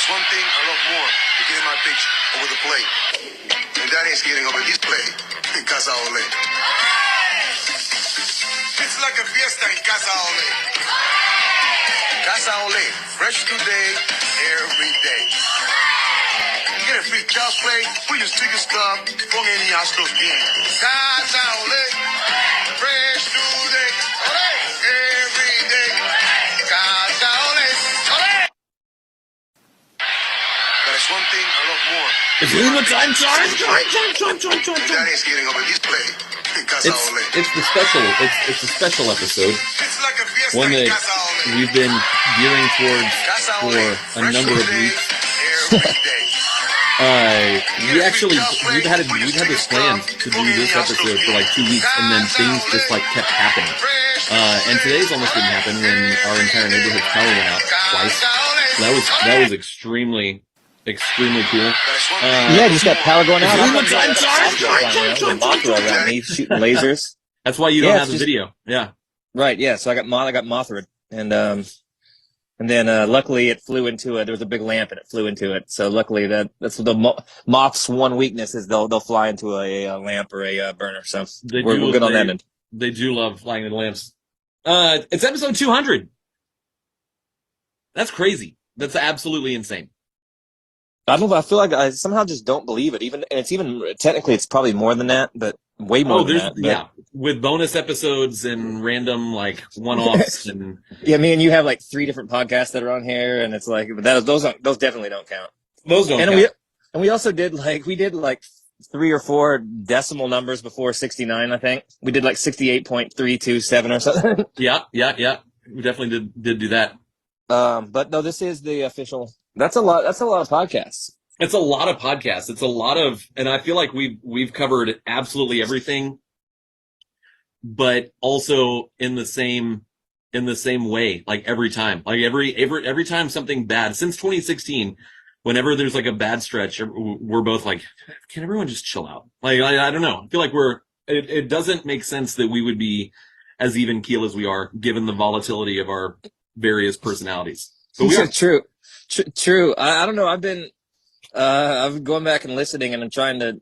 There's one thing I love more than getting my pitch over the plate, and that is getting over this plate in Casa Ole. It's like a fiesta in Casa Ole. Casa Ole, fresh today, every day. Get a free child's play, put your sticker stub, pon any astros bien. Casa Ole, fresh today, every day. Casa Ole, ole. There's one thing I love more. It's Lima time. That is getting over this play. It's the special. It's a special episode. It's like a fiesta One in that Casa Ole. we've been gearing towards Casa for Ole, a fresh number of today, weeks. every day. We've had this plan to do this episode for like 2 weeks, and then things just like kept happening. And today's almost didn't happen when our entire neighborhood's power went out twice. That was extremely cool. Yeah, just got power going out. Time. Mothra around me shooting lasers. That's why you don't have the video. Yeah. Right. Yeah. So I got Mothra, and then luckily it flew into it. There was a big lamp and it flew into it. So luckily that's the moth's one weakness is they'll fly into a lamp or a burner. So we're good on that end. They do love flying into lamps. It's episode 200. That's crazy. That's absolutely insane. I feel like I somehow just don't believe it. Technically it's probably more than that, but way more than that. Yeah, with bonus episodes and random like one-offs and yeah, me and you have like 3 different podcasts that are on here, and it's like those definitely don't count. Those don't count. We also did like 3 or 4 decimal numbers before 69. I think we did like 68.327 or something. Yeah. We definitely did do that. But no, this is the official. That's a lot of podcasts. It's a lot of podcasts. It's a lot of, and I feel like we've covered absolutely everything, but also in the same way, like every time, like every time something bad since 2016, whenever there's like a bad stretch, we're both like, can everyone just chill out? Like, I don't know. I feel like it doesn't make sense that we would be as even keel as we are given the volatility of our various personalities. But we are. True. I don't know. I've been going back and listening, and I'm trying to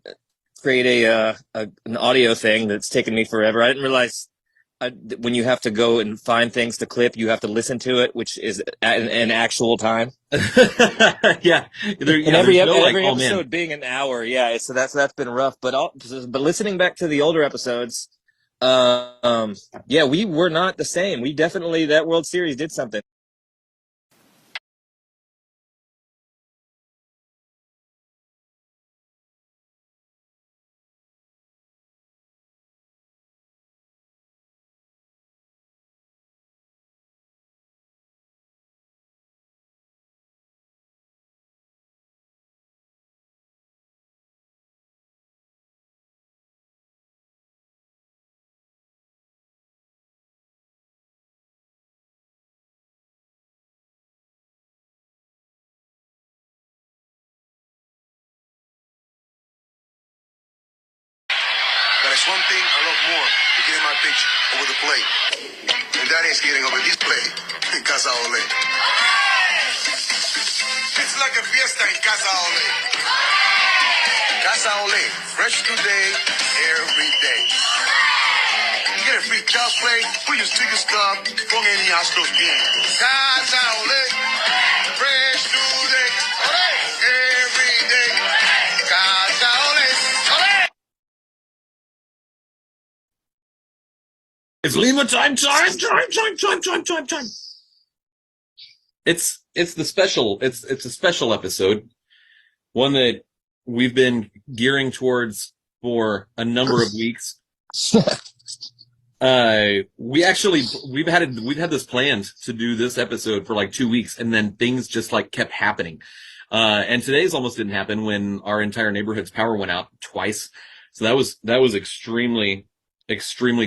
create an audio thing that's taken me forever. I didn't realize when you have to go and find things to clip, you have to listen to it, which is an actual time. Yeah. Every episode being an hour. Yeah. So that's been rough. But listening back to the older episodes, yeah, we were not the same. We definitely, that World Series did something. There's one thing I love more than getting my pitch over the plate, and that is getting over this plate in Casa Ole. It's like a fiesta in Casa Ole. Casa Ole, fresh today, every day. Get a free child's play, put your sticker stub, pon any astros bien. Casa Ole, fresh today, every day. Casa Ole, ole. It's Lima time. It's the special. It's a special episode, one that we've been gearing towards for a number of weeks. We've had this planned to do this episode for like 2 weeks, and then things just like kept happening. And today's almost didn't happen when our entire neighborhood's power went out twice. So that was extremely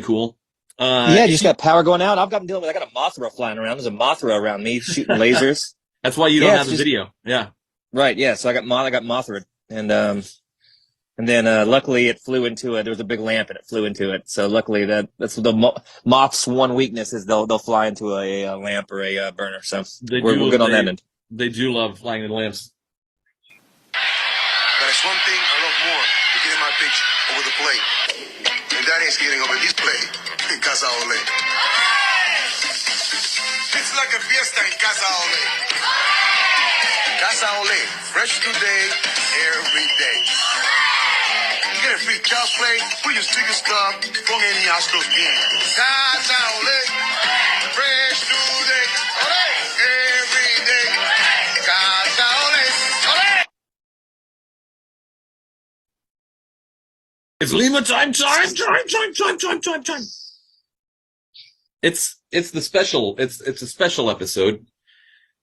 cool. Yeah, just got power going out. I got a Mothra flying around. There's a Mothra around me shooting lasers. That's why you don't have the video. Yeah. Right. Yeah. So I got Mothra, and then luckily it flew into it. There was a big lamp and it flew into it. So luckily that's the moth's one weakness is they'll fly into a lamp or a burner. So we're good on that end. They do love flying in lamps. But it's one thing I love more than getting my pitch over the plate. And that is getting over this plate in Casa Ole. It's like a fiesta in Casa Ole. Casa Ole, fresh today, every day. Get a free child's play, put your sticker stub, con el Astros bien. Casa Ole, fresh today, ole, every day. Casa Ole, ole. It's Lima time. It's the special. It's a special episode,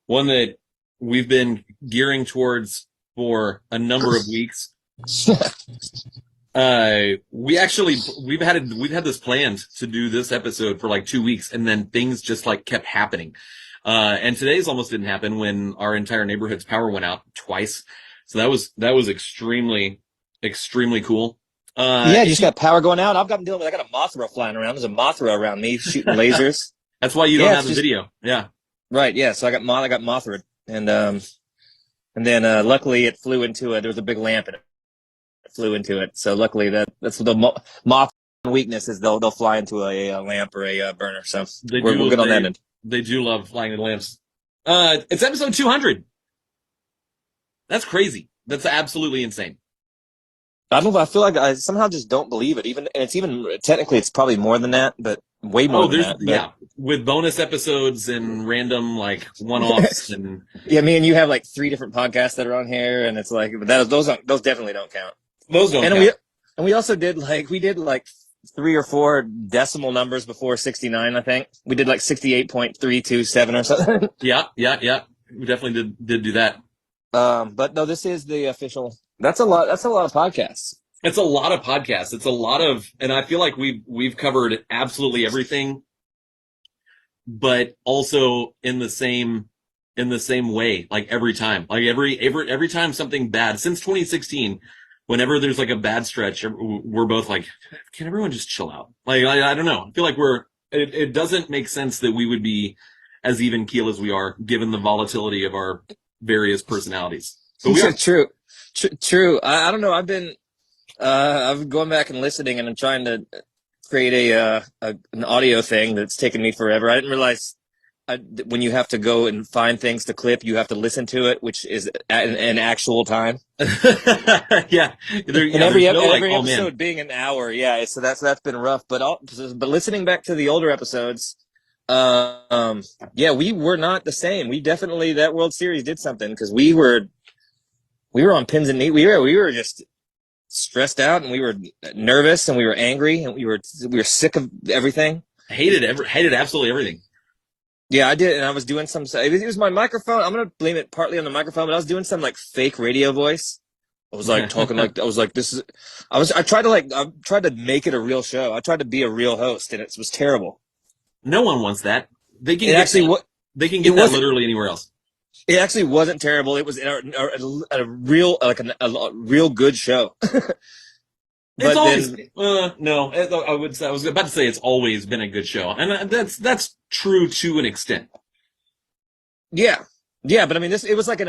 one that we've been gearing towards for a number of weeks. We've had this planned to do this episode for like 2 weeks, and then things just like kept happening. And today's almost didn't happen when our entire neighborhood's power went out twice. So that was extremely cool. Yeah, you just got power going out. I got a Mothra flying around. There's a Mothra around me shooting lasers. That's why you don't have the video. Yeah. Right. Yeah. So I got Mothra, and then luckily it flew into there was a big lamp and it flew into it. So luckily that's the moth weakness is they'll fly into a lamp or a burner. So we're good on that end. They do love flying in lamps. It's episode 200. That's crazy. That's absolutely insane. I don't know. I feel like I somehow just don't believe it. Even technically it's probably more than that, but way more than that. Yeah, with bonus episodes and random like one-offs and yeah, me and you have like 3 different podcasts that are on here, and it's like those definitely don't count. Those don't count. We also did like 3 or 4 decimal numbers before 69. I think we did like 68.327 or something. Yeah. We definitely did do that. But no, this is the official. That's a lot of podcasts. It's a lot of podcasts. It's a lot of, and I feel like we've covered absolutely everything, but also in the same way, like every time, like every time something bad since 2016, whenever there's like a bad stretch, we're both like, can everyone just chill out? Like, I don't know. I feel like it doesn't make sense that we would be as even keel as we are given the volatility of our various personalities. But we are. True. I don't know. I've been going back and listening, and I'm trying to create an audio thing that's taken me forever. I didn't realize when you have to go and find things to clip, you have to listen to it, which is an actual time. Yeah. Every episode being an hour. Yeah. So that's been rough. But listening back to the older episodes, yeah, we were not the same. We definitely, that World Series did something, because we were on pins and needles. We were just stressed out, and we were nervous, and we were angry, and we were sick of everything. Hated absolutely everything. Yeah, I did, and I was doing some. It was my microphone. I'm gonna blame it partly on the microphone, but I was doing some like fake radio voice. I was like talking like I was like this is. I tried to make it a real show. I tried to be a real host, and it was terrible. No one wants that. They can get that literally anywhere else. It actually wasn't terrible. It was a real good show. It's always no. I was about to say it's always been a good show, and that's true to an extent. Yeah, but I mean, it was like an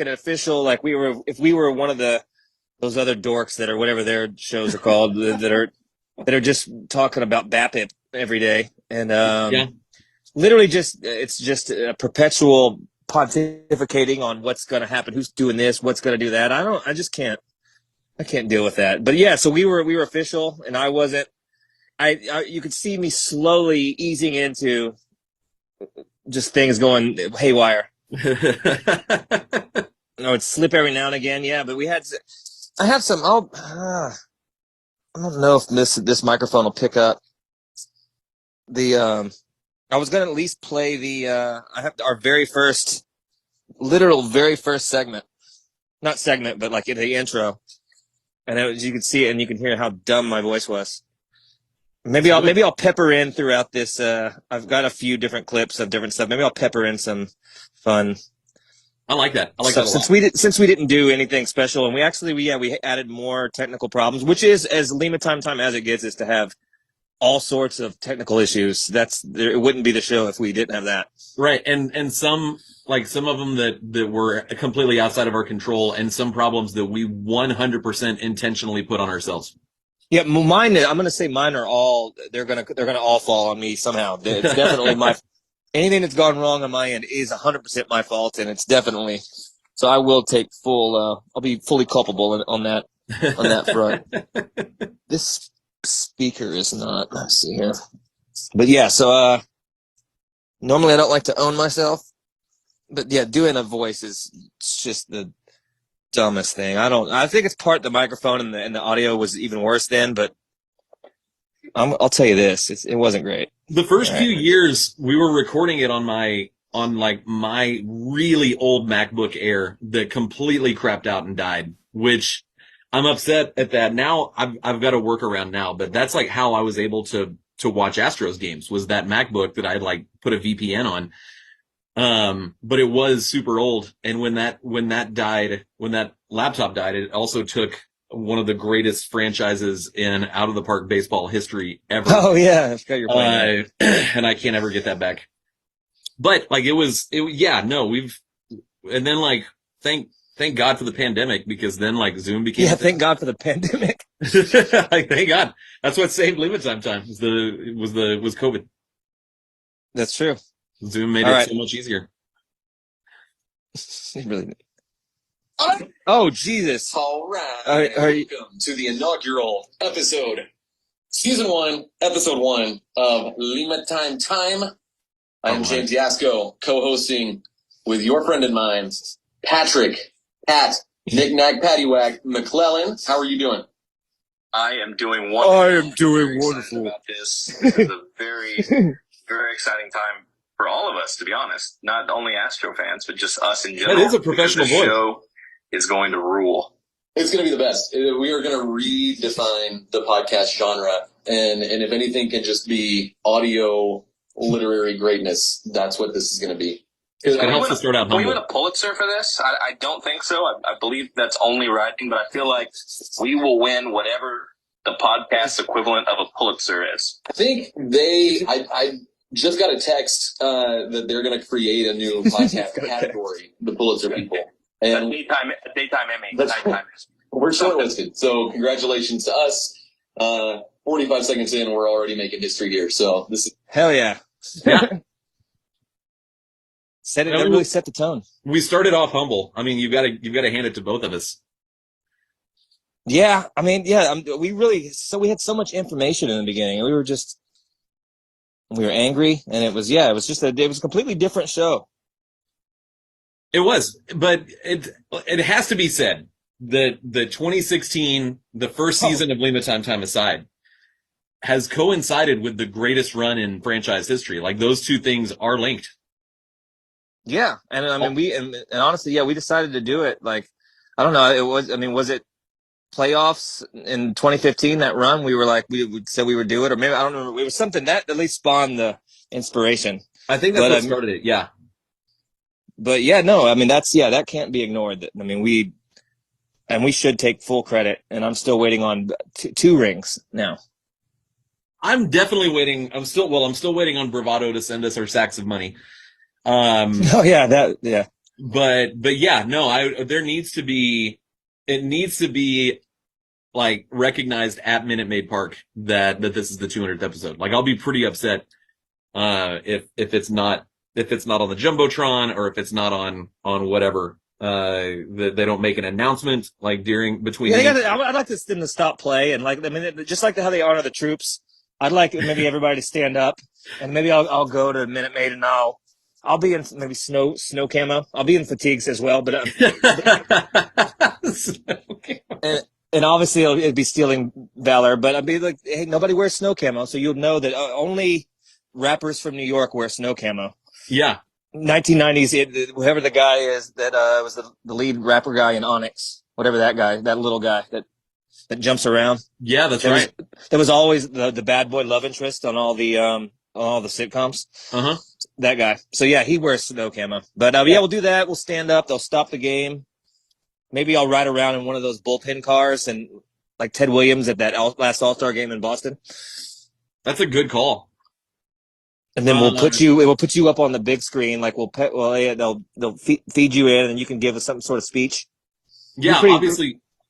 official, like if we were one of those other dorks that are whatever their shows are called that are just talking about BAPIP every day, and literally it's just a perpetual pontificating on what's going to happen, who's doing this, what's going to do that. I can't deal with that. But yeah, so we were official, and I wasn't. You could see me slowly easing into just things going haywire. I would slip every now and again, yeah. But I have some. I don't know if this microphone will pick up the. I was gonna at least play I have our very first segment, not segment, but like the intro. And you can see it, and you can hear how dumb my voice was. Maybe I'll pepper in throughout this. I've got a few different clips of different stuff. Maybe I'll pepper in some fun. I like that. I like stuff. that a lot. Since we didn't do anything special, and we added more technical problems, which is as Lima time as it gets, is to have all sorts of technical issues. It wouldn't be the show if we didn't have that. Right. And some of them that were completely outside of our control, and some problems that we 100% intentionally put on ourselves. Yeah, mine. I'm gonna say mine are all. They're gonna all fall on me somehow. It's definitely anything that's gone wrong on my end is 100% my fault, and it's definitely. So I will take full. I'll be fully culpable on that front. This speaker is not. Let's see here. But yeah, so normally I don't like to own myself, but yeah, doing a voice is just the dumbest thing. I think it's part the microphone and the audio was even worse then, but I'll tell you this, it wasn't great. The first few years we were recording it on my really old MacBook Air that completely crapped out and died, which I'm upset at that. Now I've got a workaround now, but that's like how I was able to watch Astros games, was that MacBook that I'd like put a VPN on. But it was super old. And when that laptop died, it also took one of the greatest franchises in out of the park baseball history ever. Oh yeah, I forgot your point. And I can't ever get that back. But like and then like thank God for the pandemic, because then like Zoom became. Yeah, thank God for the pandemic. Like, thank God. That's what saved Lima time was COVID. That's true. Zoom made it so much easier. It really did. Oh, Jesus. All right. Welcome to the inaugural Season 1, Episode 1 of Lima Time. I am James Yasko, co-hosting with your friend and mine, Patrick, Knick-Knack, Paddywhack, McClellan. How are you doing? I am doing wonderful. I am doing wonderful. About this. This is a very, very exciting time for all of us, to be honest. Not only Astro fans, but just us in general. It is a professional voice. The show is going to rule. It's going to be the best. We are going to redefine the podcast genre, and if anything can just be audio literary greatness, that's what this is going to be. It helps to start out humble. Can we win a Pulitzer for this? I don't think so. I believe that's only writing, but I feel like we will win whatever the podcast equivalent of a Pulitzer is. I think I just got a text that they're going to create a new podcast category, the Pulitzer people. And daytime Emmy. We're shortlisted, so congratulations to us. 45 seconds in, we're already making history here. So this is hell yeah. Yeah. Really set the tone. We started off humble. I mean, you've got to hand it to both of us. Yeah, I mean, yeah, we had so much information in the beginning. We were angry, and it was a completely different show. It was, but it has to be said that the 2016, the first season of Lima Time aside, has coincided with the greatest run in franchise history. Like, those two things are linked. Yeah, and I mean and honestly, yeah, we decided to do it. Like, I don't know, was it playoffs in 2015, that run? We were like, we said we would do it, or maybe I don't know. It was something that at least spawned the inspiration. I think that's what started it. Yeah. But yeah, no, I mean that can't be ignored. I mean we should take full credit, and I'm still waiting on two rings now. I'm definitely waiting. I'm still waiting on Bravado to send us our sacks of money. Oh yeah, yeah. But yeah, no, it needs to be like recognized at Minute Maid Park that this is the 200th episode. Like, I'll be pretty upset if it's not on the Jumbotron, or if it's not on whatever. They don't make an announcement like between. Yeah, I'd like them to stop play, and like, I mean, just like how they honor the troops. I'd like maybe everybody to stand up, and maybe I'll go to Minute Maid, and I'll be in maybe snow camo. I'll be in fatigues as well, but and obviously it'd be stealing valor. But I'd be like, hey, nobody wears snow camo, so you'll know that only rappers from New York wear snow camo. Yeah. 1990s, whoever the guy is that was the lead rapper guy in Onyx, whatever that little guy that jumps around. Yeah, that's right. There was always the bad boy love interest on all the sitcoms. Uh-huh. That guy. So yeah, he wears snow camo. But yeah, we'll do that. We'll stand up. They'll stop the game. Maybe I'll ride around in one of those bullpen cars, and like Ted Williams at that last All-Star game in Boston. That's a good call. And then we'll put you up on the big screen. Like they'll feed you in, and you can give us some sort of speech. Yeah,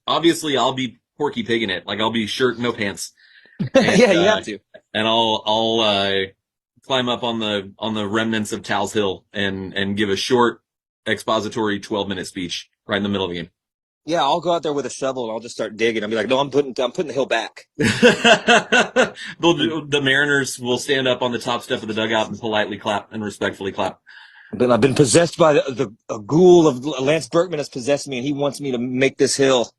obviously, I'll be Porky Pigging it. Like I'll be shirt, no pants. And, yeah, you have to. And I'll climb up on the remnants of Tal's Hill and give a short expository 12-minute speech right in the middle of the game. Yeah, I'll go out there with a shovel and I'll just start digging. I'll be like, no, I'm putting the hill back. The Mariners will stand up on the top step of the dugout and politely clap and respectfully clap. I've been possessed by a ghoul of Lance Berkman has possessed me, and he wants me to make this hill.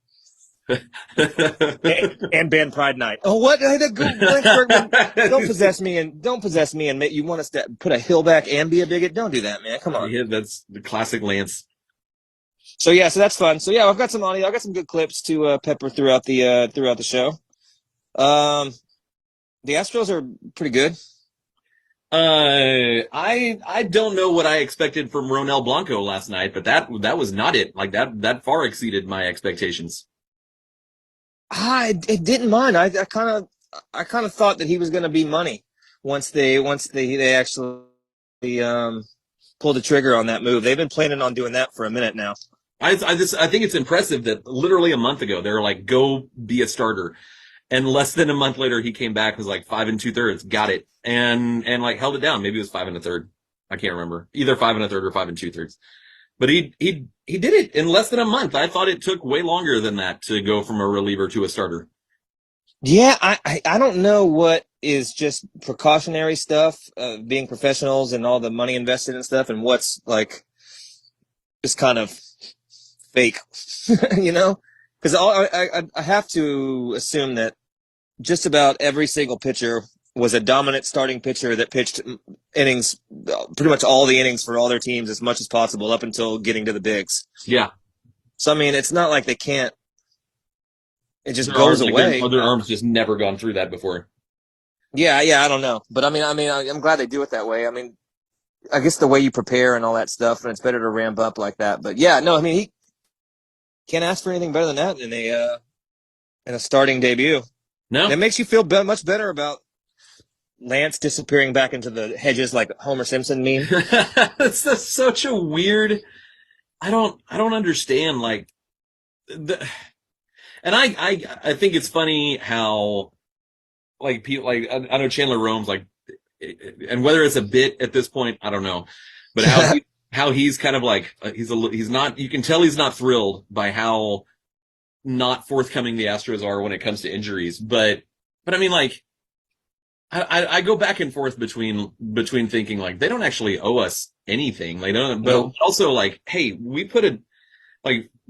and band Pride Night. Oh, what? Lance Berkman, don't possess me and you want us to put a hill back and be a bigot? Don't do that, man. Come on. Yeah, that's the classic Lance. So that's fun. So I've got some audio. I've got some good clips to pepper throughout the show. The Astros are pretty good. I don't know what I expected from Ronel Blanco last night, but that was not it. Like that far exceeded my expectations. It didn't mind. I kind of thought that he was going to be money once they actually pulled the trigger on that move. They've been planning on doing that for a minute now. I think it's impressive that literally a month ago they were like, go be a starter. And less than a month later, he came back, was like 5 2/3, got it. And like held it down. Maybe it was 5 1/3. I can't remember. Either 5 1/3 or 5 2/3. But he did it in less than a month. I thought it took way longer than that to go from a reliever to a starter. Yeah, I don't know what is just precautionary stuff, being professionals and all the money invested and stuff, and what's like just kind of fake, Because I have to assume that just about every single pitcher was a dominant starting pitcher that pitched innings, pretty much all the innings for all their teams as much as possible up until getting to the bigs. Yeah. So, I mean, it's not like they can't. It just goes away. Their arms just never gone through that before. Yeah, I don't know. But, I mean, I'm glad they do it that way. I mean, I guess the way you prepare and all that stuff, and it's better to ramp up like that. But, yeah, no, I mean, he can't ask for anything better than that in a starting debut. No. It makes you feel much better about Lance disappearing back into the hedges like Homer Simpson meme. That's such a weird. I don't understand. Like, and I think it's funny how like people like I know Chandler Rome's like, and whether it's a bit at this point, I don't know, but how he's kind of like he's not. You can tell he's not thrilled by how not forthcoming the Astros are when it comes to injuries. But I mean, like, I go back and forth between thinking like they don't actually owe us anything. They don't, but also like, hey,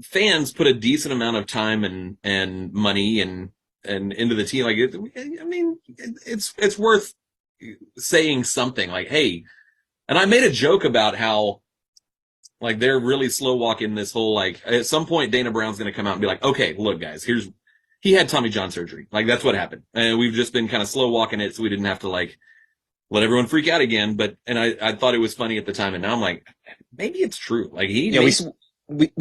fans put a decent amount of time and money and into the team. Like, it's worth saying something like, hey, and I made a joke about how like they're really slow walking this whole, like, at some point Dana Brown's going to come out and be like, okay, look guys, he had Tommy John surgery. Like, that's what happened. And we've just been kind of slow walking it so we didn't have to like let everyone freak out again. But, and I thought it was funny at the time. And now I'm like, maybe it's true. Like we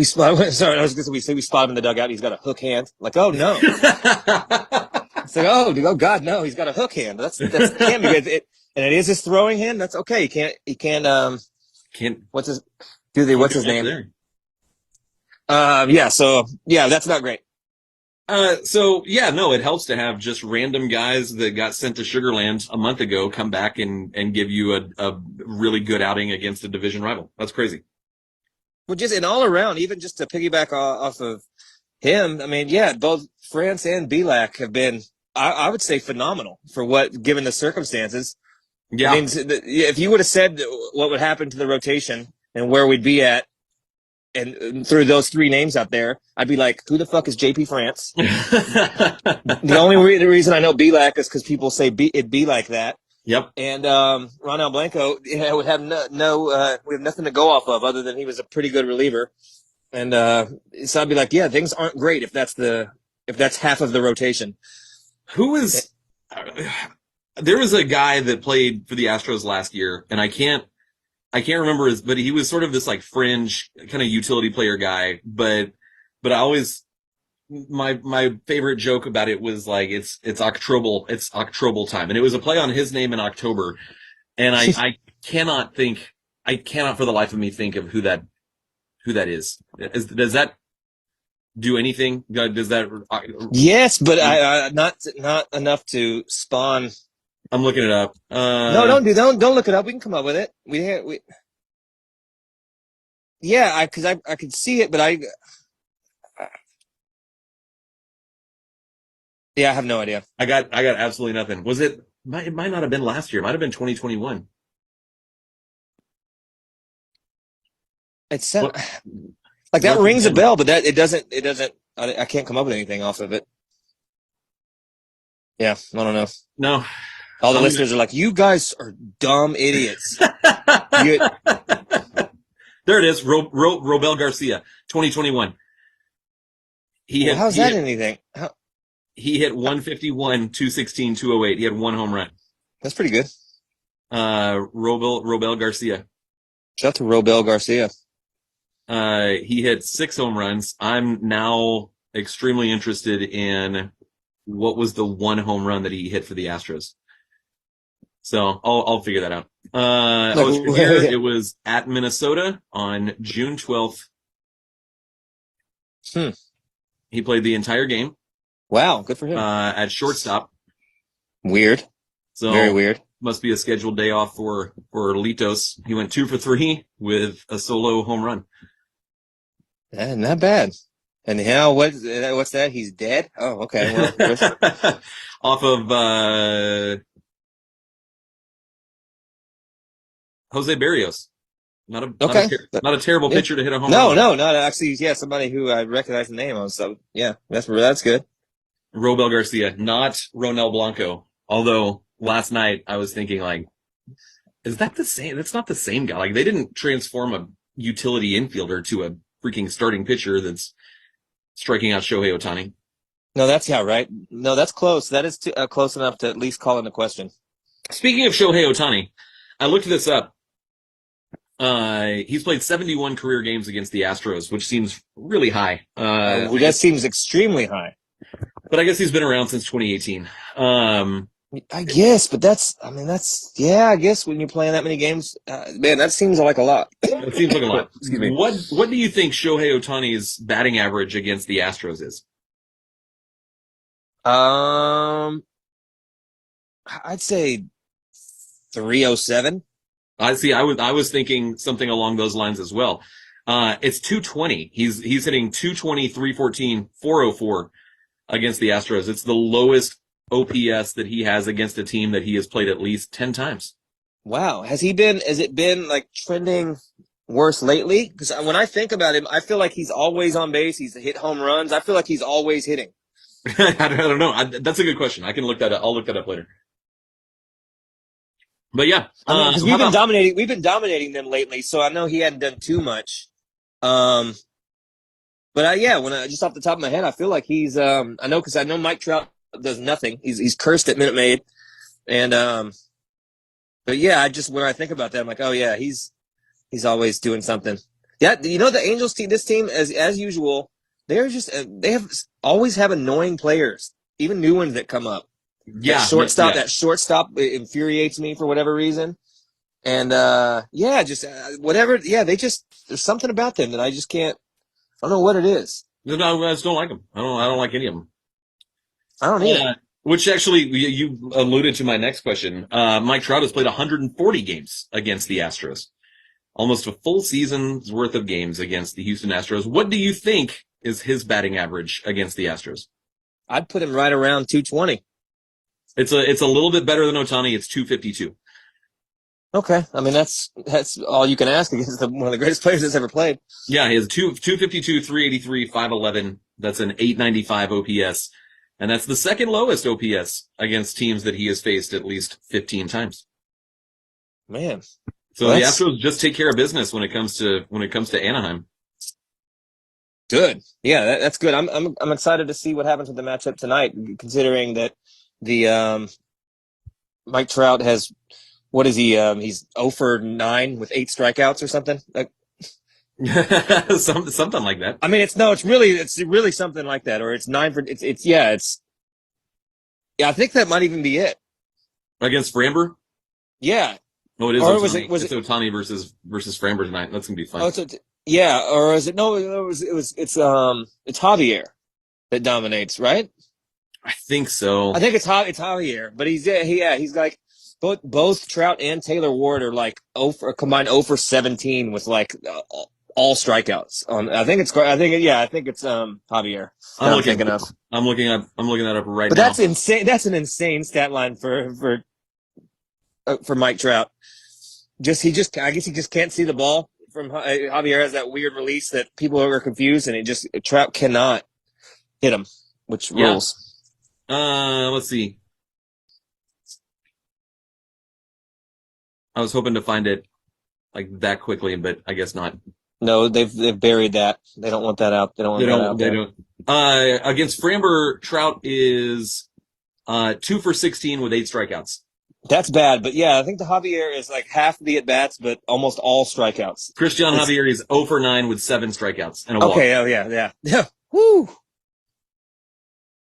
spot, sorry, I was going to say we spot him in the dugout. He's got a hook hand. like, oh no. It's like, oh God, no, he's got a hook hand. That's can't be good. And it is his throwing hand. That's okay. He can't, what's his name? That's not great. It helps to have just random guys that got sent to Sugarland a month ago come back and give you a really good outing against a division rival. That's crazy. Well, just and all around, even just to piggyback off of him, I mean, yeah, both France and Belak have been, I would say, phenomenal for given the circumstances. Yeah. I mean, if you would have said what would happen to the rotation and where we'd be at, and through those three names out there, I'd be like, who the fuck is JP France? The only reason I know Belak is because people say it'd be like that. Yep. And Ronel Blanco would have we have nothing to go off of other than he was a pretty good reliever. And so I'd be like, yeah, things aren't great if that's half of the rotation. There was a guy that played for the Astros last year, and I can't remember but he was sort of this like fringe kind of utility player guy, but I always my favorite joke about it was like it's October time, and it was a play on his name in October, and I cannot for the life of me think of who that is. Does that do anything? Does that? Yes, but I not enough to spawn. I'm looking it up. No, don't look it up. We can come up with it. Yeah, because I could see it, but I have no idea. I got absolutely nothing. Was it? It might not have been last year. It might have been 2021. It's Well, like that once rings a again- bell, but that it doesn't. I can't come up with anything off of it. Yeah, I don't know. No. All the listeners are like, "You guys are dumb idiots." There it is. Robel Garcia, 2021. How's that anything? He hit 151, 216, 208. He had one home run. That's pretty good. Robel Garcia. Shout out to Robel Garcia. He hit 6 home runs. I'm now extremely interested in what was the one home run that he hit for the Astros. So I'll figure that out. It was at Minnesota on June 12th. He played the entire game. Wow, good for him. At shortstop. Weird. So very weird. Must be a scheduled day off for Litos. He went 2 for 3 with a solo home run. Yeah, not bad. And now what's that? He's dead? Oh, okay. Well, off of Jose Barrios. Not a terrible pitcher to hit a home run. No, not actually. Yeah, somebody who I recognize the name of. So yeah, that's good. Robel Garcia, not Ronel Blanco. Although last night I was thinking, like, is that the same? That's not the same guy. Like, they didn't transform a utility infielder to a freaking starting pitcher that's striking out Shohei Ohtani. No, that's right. No, that's close. That is close enough to at least call into question. Speaking of Shohei Ohtani, I looked this up. He's played 71 career games against the Astros, which seems really high. That seems extremely high. But I guess he's been around since 2018. I guess, but I guess when you're playing that many games, man, that seems like a lot. It seems like a lot. Excuse me. What do you think Shohei Ohtani's batting average against the Astros is? I'd say 307. I see. I was thinking something along those lines as well. It's 220. He's hitting 220, 314, 404 against the Astros. It's the lowest OPS that he has against a team that he has played at least 10 times. Wow. Has it been like trending worse lately? Because when I think about him, I feel like he's always on base. He's hit home runs. I feel like he's always hitting. I don't know. That's a good question. I can look that up. I'll look that up later. But yeah, because we've been dominating them lately. So I know he hadn't done too much. But when I just off the top of my head, I feel like he's. I know Mike Trout does nothing. He's cursed at Minute Maid, and but yeah, when I think about that, I'm like, oh yeah, he's always doing something. Yeah, the Angels team, this team as usual, they always have annoying players, even new ones that come up. Yeah, that shortstop infuriates me for whatever reason, and whatever. Yeah, there's something about them that I just can't. I don't know what it is. No, I just don't like them. I don't like any of them. I don't either. Which actually, you alluded to my next question. Mike Trout has played 140 games against the Astros. Almost a full season's worth of games against the Houston Astros. What do you think is his batting average against the Astros? I'd put him right around 220. It's a little bit better than Ohtani. It's 252. Okay. I mean, that's all you can ask against one of the greatest players that's ever played. Yeah, he has 252, 383, 511. That's an 895 OPS. And that's the second lowest OPS against teams that he has faced at least 15 times. Man. So the Astros just take care of business when it comes to Anaheim. Good. Yeah, that's good. I'm excited to see what happens with the matchup tonight, considering that the Mike Trout has, what is he? He's 0 for 9 with 8 strikeouts or something. Something like that. I mean, it's really something like that, or it's 9 for I think that might even be it. Against Framber? Yeah. Oh, it is Or Otani. was It's it Otani versus Framber tonight. That's gonna be fun. Oh, yeah, or is it no? It's Javier that dominates, right? I think so. I think it's Javier, but he's like both Trout and Taylor Ward are like combined 0 for 17 with like all strikeouts. I think it's Javier that I'm thinking of. I'm looking that up right But now. that's insane. That's an insane stat line for Mike Trout. I guess he just can't see the ball. From Javier has that weird release that people are confused, and Trout cannot hit him, which rules. Let's see. I was hoping to find it like that quickly, but I guess not. No, they've buried that. They don't want that out. They don't want that out. They don't. Against Framber, Trout is 2 for 16 with 8 strikeouts. That's bad, but yeah, I think the Javier is like half the at bats, but almost all strikeouts. Christian Javier is 0 for 9 with 7 strikeouts and a walk. Okay, oh yeah. Woo!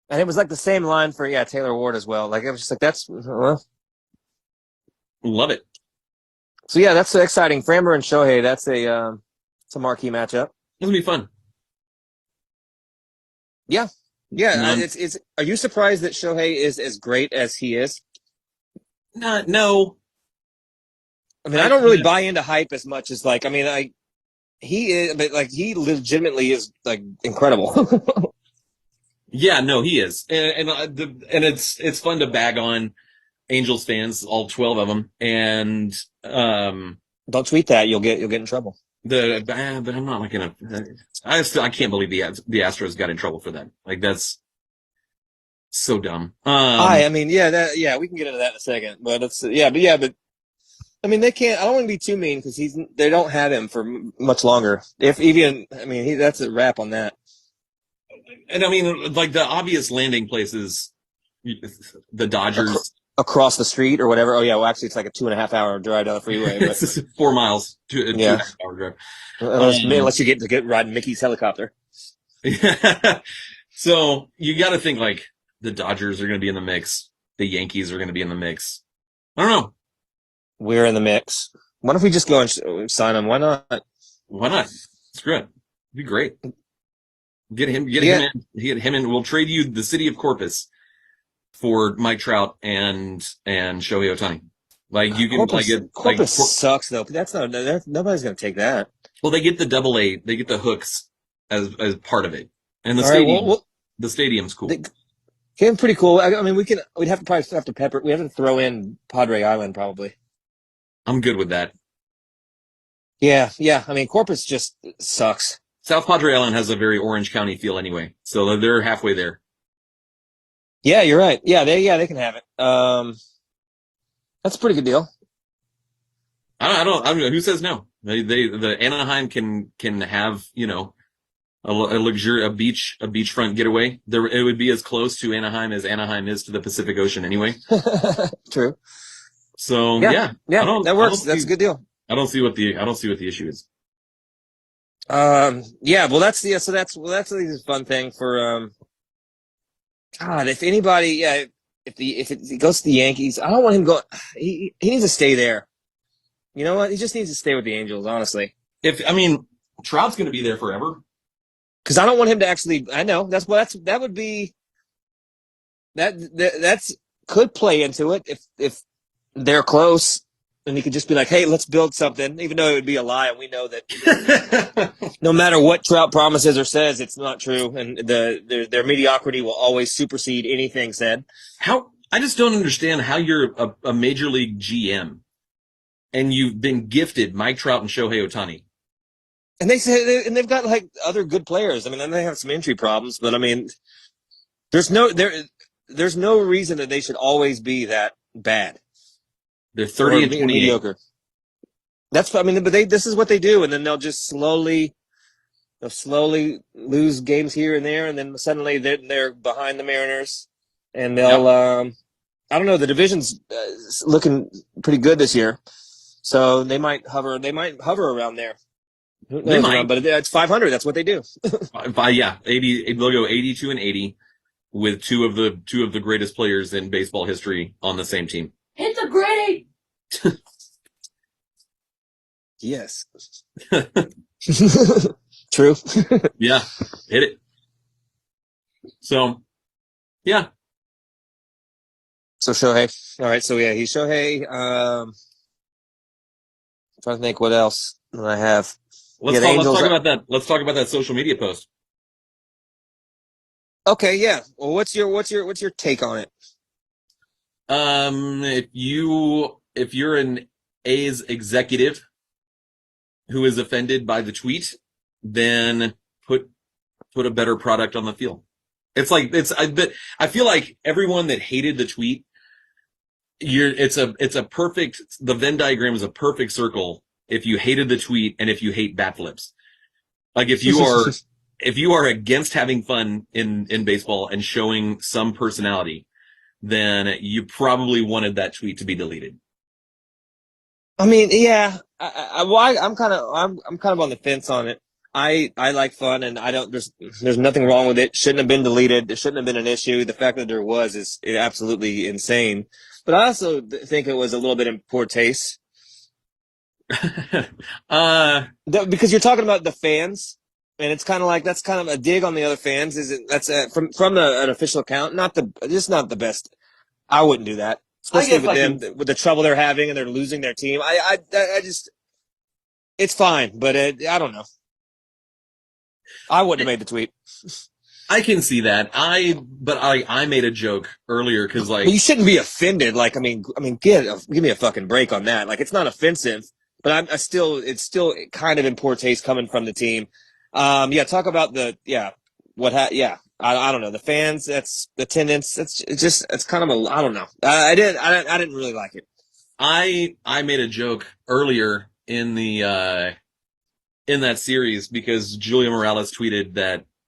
And it was like the same line for Taylor Ward as well. Like it was just like that's love it. So yeah, that's exciting. Framber and Shohei. That's it's a marquee matchup. It's gonna be fun. Yeah. It's. Are you surprised that Shohei is as great as he is? No. I mean, I don't really buy into hype as much as like. I mean, he is, but like he legitimately is like incredible. Yeah, no, he is, and it's fun to bag on Angels fans, all 12 of them, and don't tweet that. You'll get in trouble. But I'm not like gonna. I can't believe the Astros got in trouble for that. Like that's so dumb. I mean, we can get into that in a second, but but I mean, they can't. I don't want to be too mean because they don't have him for much longer. If even, I mean, that's a wrap on that. And I mean, like the obvious landing places, the Dodgers across the street or whatever. Oh yeah, well actually it's like a 2.5 hour drive down the freeway. But it's 4 miles, 2.5 hour drive. Unless you get to ride Mickey's helicopter. Yeah. So you got to think like the Dodgers are going to be in the mix. The Yankees are going to be in the mix. I don't know. We're in the mix. What if we just go and sign him? Why not? Why not? Screw it. It'd be great. Get him in. We'll trade you the city of Corpus for Mike Trout and Shohei Ohtani. Like you can Corpus sucks though. But nobody's going to take that. Well, they get the AA. They get the hooks as part of it, and the stadium. The stadium's cool. Pretty cool. I mean, we'd have to pepper. We have to throw in Padre Island probably. I'm good with that. Yeah. I mean, Corpus just sucks. South Padre Island has a very Orange County feel anyway, so they're halfway there. Yeah, you're right. Yeah, they can have it. That's a pretty good deal. I don't. Who says no? The Anaheim can have a beachfront getaway. It would be as close to Anaheim as Anaheim is to the Pacific Ocean anyway. True. So yeah, that works. That's a good deal. I don't see what the issue is. Well, that's a fun thing for God. If anybody, if it goes to the Yankees, I don't want him going. He needs to stay there. You know what? He just needs to stay with the Angels, honestly. Trout's going to be there forever. Because I don't want him to actually. I know that would be that's could play into it if they're close. And he could just be like, hey, let's build something, even though it would be a lie. And we know that no matter what Trout promises or says, it's not true. And their mediocrity will always supersede anything said. I just don't understand how you're a major league GM and you've been gifted Mike Trout and Shohei Ohtani. And they've got like other good players. I mean, they have some injury problems, but I mean, there's no reason that they should always be that bad. They're 30 and 28. Mediocre. But this is what they do, and then they'll slowly lose games here and there, and then suddenly they're behind the Mariners, and they'll I don't know. The division's looking pretty good this year, so they might hover around there. Who They knows, might. but it's 500. That's what they do. Yeah, 80. They'll go 82 and 80 with two of the greatest players in baseball history on the same team. Hit the gritty. Yes. True. Yeah, hit it. So, yeah. So Shohei. All right. So yeah, he's Shohei. Trying to think what else do I have. Let's the Angels talk about that. Let's talk about that social media post. Okay, yeah. Well, what's your take on it? If you're an A's executive who is offended by the tweet, then put a better product on the field. I feel like everyone that hated the tweet, the Venn diagram is a perfect circle if you hated the tweet and if you hate bat flips. Like if you are against having fun in baseball and showing some personality, then you probably wanted that tweet to be deleted. I mean, yeah, I'm kind of on the fence on it. I like fun, and I don't. There's nothing wrong with it. Shouldn't have been deleted. It shouldn't have been an issue. The fact that there was is absolutely insane. But I also think it was a little bit in poor taste. Because you're talking about the fans, and it's kind of like that's kind of a dig on the other fans. That's from an official account? Not the best. I wouldn't do that, especially with them with the trouble they're having and they're losing their team. I just it's fine, but I don't know. I wouldn't have made the tweet. I can see that. I made a joke earlier because But you shouldn't be offended. Like, I mean, give me a fucking break on that. Like, it's not offensive, but it's still kind of in poor taste coming from the team. Yeah. Talk about I don't know. The fans, that's attendance. It's kind of I don't know. I didn't really like it. I made a joke earlier in that series because Julia Morales tweeted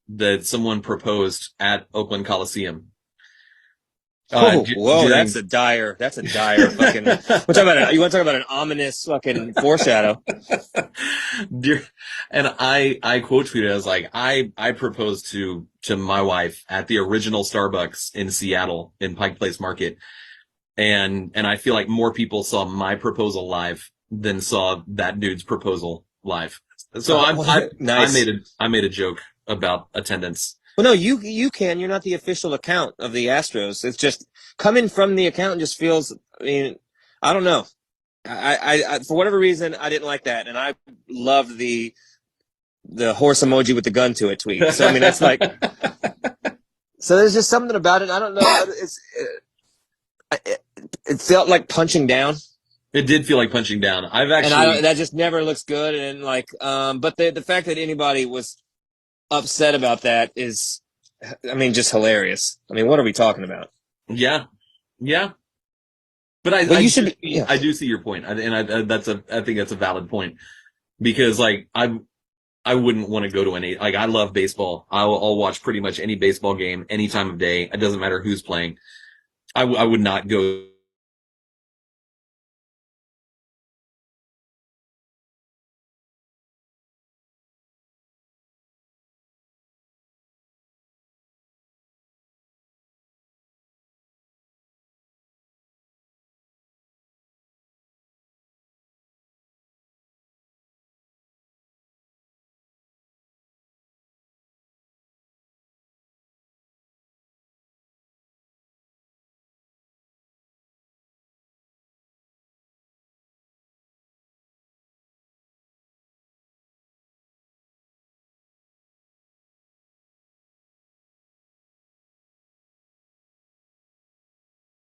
that someone proposed at Oakland Coliseum. Whoa, that's a dire fucking. You want to talk about an ominous fucking foreshadow? And I quote tweeted, I was like, I proposed to my wife at the original Starbucks in Seattle in Pike Place Market. And I feel like more people saw my proposal live than saw that dude's proposal live. So nice. I made a joke about attendance. Well, no, you can. You're not the official account of the Astros. It's just coming from the account just feels. I mean, I don't know. I for whatever reason I didn't like that, and I loved the horse emoji with the gun to it tweet. So I mean, that's like. So there's just something about it. I don't know. It felt like punching down. It did feel like punching down. That just never looks good. And like, but the fact that anybody was upset about that is, I mean, just hilarious. I mean, what are we talking about? Yeah. But I do see your point, and I think that's a valid point because like I wouldn't want to go to any, like I love baseball. I'll watch pretty much any baseball game any time of day. It doesn't matter who's playing. I would not go